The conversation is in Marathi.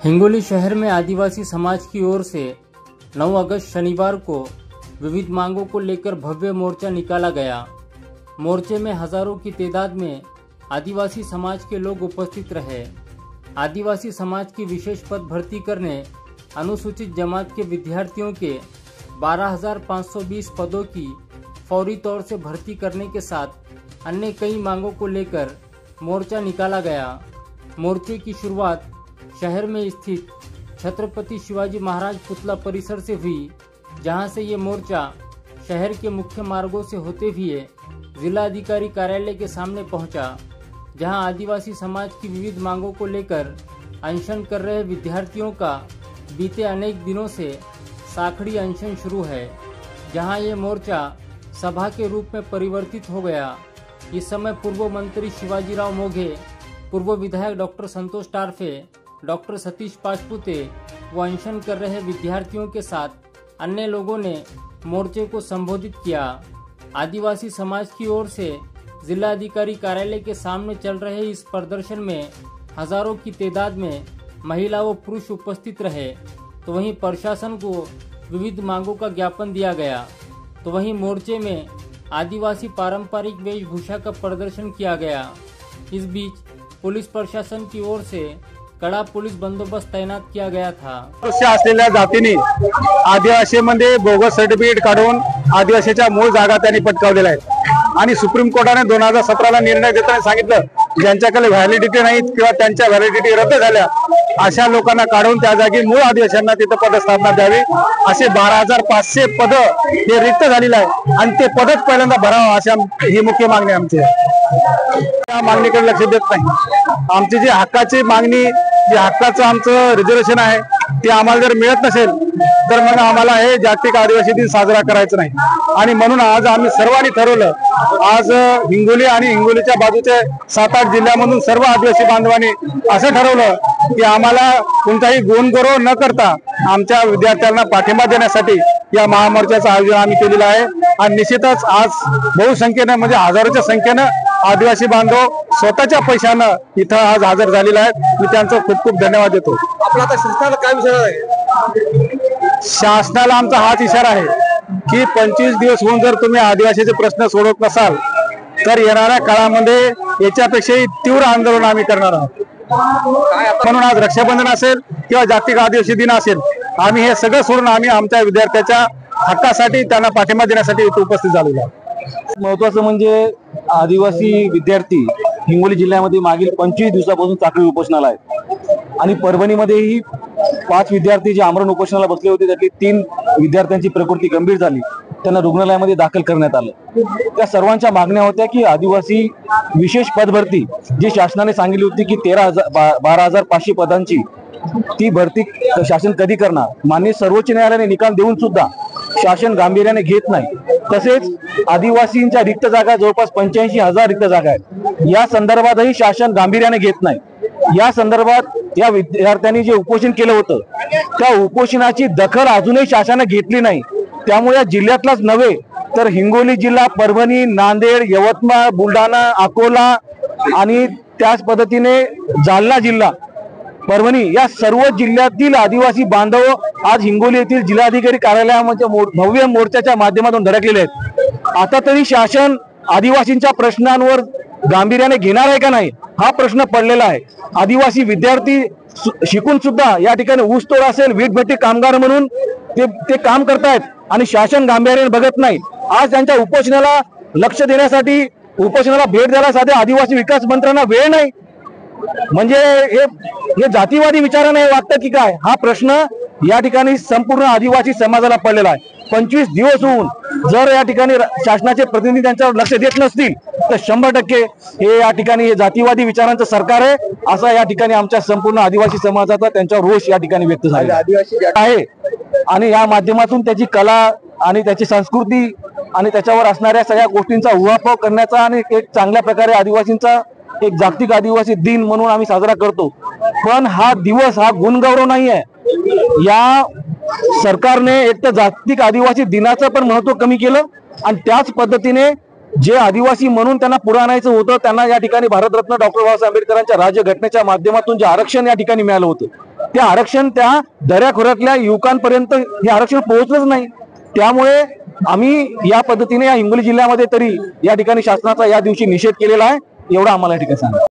हिंगोली शहर में आदिवासी समाज की ओर से 9 अगस्त शनिवार को विविध मांगों को लेकर भव्य मोर्चा निकाला गया। मोर्चे में हजारों की तादाद में आदिवासी समाज के लोग उपस्थित रहे। आदिवासी समाज की विशेष पद भर्ती करने, अनुसूचित जमात के विद्यार्थियों के 12,520 पदों की फौरी तौर से भर्ती करने के साथ अन्य कई मांगों को लेकर मोर्चा निकाला गया। मोर्चे की शुरुआत शहर में स्थित छत्रपति शिवाजी महाराज पुतला परिसर से हुई, जहां से ये मोर्चा शहर के मुख्य मार्गों से होते हुए जिला अधिकारी कार्यालय के सामने पहुंचा, जहां आदिवासी समाज की विविध मांगों को लेकर अनशन कर रहे विद्यार्थियों का बीते अनेक दिनों से साखड़ी अनशन शुरू है, जहां ये मोर्चा सभा के रूप में परिवर्तित हो गया। इस समय पूर्व मंत्री शिवाजीराव मोघे, पूर्व विधायक डॉक्टर संतोष टारफे, डॉक्टर सतीश पाचपुते व अनशन कर रहे विद्यार्थियों के साथ अन्य लोगों ने मोर्चे को संबोधित किया। आदिवासी समाज की ओर से जिला अधिकारी कार्यालय के सामने चल रहे इस प्रदर्शन में हजारों की तादाद में महिला व पुरुष उपस्थित रहे। तो वहीं प्रशासन को विविध मांगों का ज्ञापन दिया गया। तो वहीं मोर्चे में आदिवासी पारंपरिक वेशभूषा का प्रदर्शन किया गया। इस बीच पुलिस प्रशासन की ओर से कड़ा पुलिस बंदोबस्त तैनात किया गया था। असलेल्या जातीने आदिवासीमध्ये बोगस सर्टिफिकेट काढून आदिवासीच्या मूळ जागा त्यांनी पटकावलेल्या आहेत आणि सुप्रीम कोर्टाने 2017ला निर्णय देताना सांगितलं, ज्यांच्याकडे व्हॅलिडिटी नाही किंवा त्यांच्या व्हॅलिडिटी रद्द झाल्या अशा लोकांना काढून त्या जागी मूळ आदिवासींना तिथे पदस्थापना द्यावी। असे 12,500 पद हे रिक्त झालेले आहे आणि ते पदच पहिल्यांदा भरावं अशी ही मुख्य मागणी आमची आहे। त्या मागणीकडे लक्ष देत नाही। आमची जी हक्काची मागणी, जे हक्काचं आमचं रिझर्वेशन आहे ते आम्हाला जर मिळत नसेल तर मग आम्हाला हे जागतिक आदिवासी दिन साजरा करायचा नाही। आणि म्हणून आज आम्ही सर्वांनी ठरवलं, आज हिंगोली आणि हिंगोलीच्या बाजूचे 7-8 जिल्ह्यामधून सर्व आदिवासी बांधवांनी असं ठरवलं की आम्हाला कोणताही गुणगौरव न करता आमच्या विद्यार्थ्यांना पाठिंबा देण्यासाठी या महामोर्चाचं आयोजन आम्ही केलेलं आहे। आणि निश्चितच आज बहुसंख्येने म्हणजे हजारोच्या संख्येनं आदिवासी बांधव स्वतःच्या पैशानं इथं आज हजर झालेले आहेत। मी त्यांचं खूप खूप धन्यवाद देतो। आपला आता शासनाला काय विचार आहे? शासनाला आमचा हाच इशारा आहे की 25 दिवस होऊन जर तुम्ही आदिवासीचे प्रश्न सोडवत नसाल तर येणाऱ्या काळामध्ये याच्यापेक्षाही तीव्र आंदोलन आम्ही करणार आहोत। म्हणून आज रक्षाबंधन असेल किंवा जागतिक आदिवासी दिन असेल, आम्ही हे सगळं सोडून आम्ही आमच्या विद्यार्थ्याच्या हक्कासाठी, त्यांना पाठिंबा देण्यासाठी इथे उपस्थित झालेलो आहोत। महत्वाचं म्हणजे आदिवासी विद्यार्थी हिंगोली जिल्ह्यामध्ये मागील 25 दिवसापासून साखळी उपोषणाला आहेत आणि परभणीमध्येही 5 विद्यार्थी जे आमरण उपोषणाला बसले होते त्यातली 3 विद्यार्थ्यांची प्रकृती गंभीर झाली, त्यांना रुग्णालयामध्ये दाखल करण्यात आलं। त्या सर्वांच्या मागण्या होत्या की आदिवासी विशेष पदभरती जी शासनाने सांगितली होती की 12,500 पदांची ती भरती शासन कधी करणार, माननीय सर्वोच्च न्यायालयाने निकाल देऊन सुद्धा शासन गांभीर्याने घेत नाही। तसेच आदिवासींच्या रिक्त जागा जवळपास 85,000 रिक्त जागा आहेत, या संदर्भातही शासन गांभीर्याने घेत नाही। या संदर्भात या विद्यार्थ्यांनी जे उपोषण केलं होतं त्या उपोषणाची दखल अजूनही शासनाने घेतली नाही। त्यामुळे या जिल्ह्यातलाच नव्हे तर हिंगोली जिल्हा, परभणी, नांदेड, यवतमाळ, बुलढाणा, अकोला आणि त्याच पद्धतीने जालना जिल्हा, परभणी या सर्व जिल्ह्यातील आदिवासी बांधव आज हिंगोली येथील जिल्हाधिकारी कार्यालयामध्ये भव्य मोर्चाच्या माध्यमातून धडकलेले आहेत। आता तरी शासन आदिवासींच्या प्रश्नांवर गांभीर्याने घेणार आहे का नाही हा प्रश्न पडलेला आहे। आदिवासी विद्यार्थी शिकून सुद्धा या ठिकाणी ऊसतोड असेल, वीटभट्टी कामगार म्हणून ते काम करतायत आणि शासन गांभीर्याने बघत नाही। आज त्यांच्या उपोषणाला लक्ष देण्यासाठी, उपोषणाला भेट द्यायला साध्या आदिवासी विकास मंत्र्यांना वेळ नाही, म्हणजे हे जातीवादी विचाराने वाटतं की काय, हा प्रश्न या ठिकाणी संपूर्ण आदिवासी समाजाला पडलेला आहे। 25 दिवस होऊन जर या ठिकाणी शासनाचे प्रतिनिधी त्यांच्यावर लक्ष देत नसतील तर 100% हे या ठिकाणी हे जातीवादी विचारांचं सरकार आहे असा या ठिकाणी आमच्या संपूर्ण आदिवासी समाजाचा त्यांच्यावर रोष या ठिकाणी व्यक्त झाला आहे। आणि या माध्यमातून त्याची कला आणि त्याची संस्कृती आणि त्याच्यावर असणाऱ्या सगळ्या गोष्टींचा उहापोह करण्याचा आणि एक चांगल्या प्रकारे आदिवासींचा एक जागतिक आदिवासी दिन म्हणून आम्ही साजरा करतो। पण हा दिवस हा गुणगौरव नाही आहे। या सरकारने एक तर जागतिक आदिवासी दिनाचं पण महत्व कमी केलं आणि त्याच पद्धतीने जे आदिवासी म्हणून त्यांना पुढे आणायचं होतं, त्यांना या ठिकाणी भारतरत्न डॉक्टर बाबासाहेब आंबेडकरांच्या राज्यघटनेच्या माध्यमातून जे आरक्षण या ठिकाणी मिळालं होतं, ते आरक्षण त्या दऱ्याखोऱ्यातल्या युवकांपर्यंत हे आरक्षण पोहोचलंच नाही. त्यामुळे आम्ही या पद्धतीने या हिंगोली जिल्ह्यामध्ये तरी या ठिकाणी शासनाचा या दिवशी निषेध केलेला आहे. एवढं आम्हाला या ठिकाणी सांगा.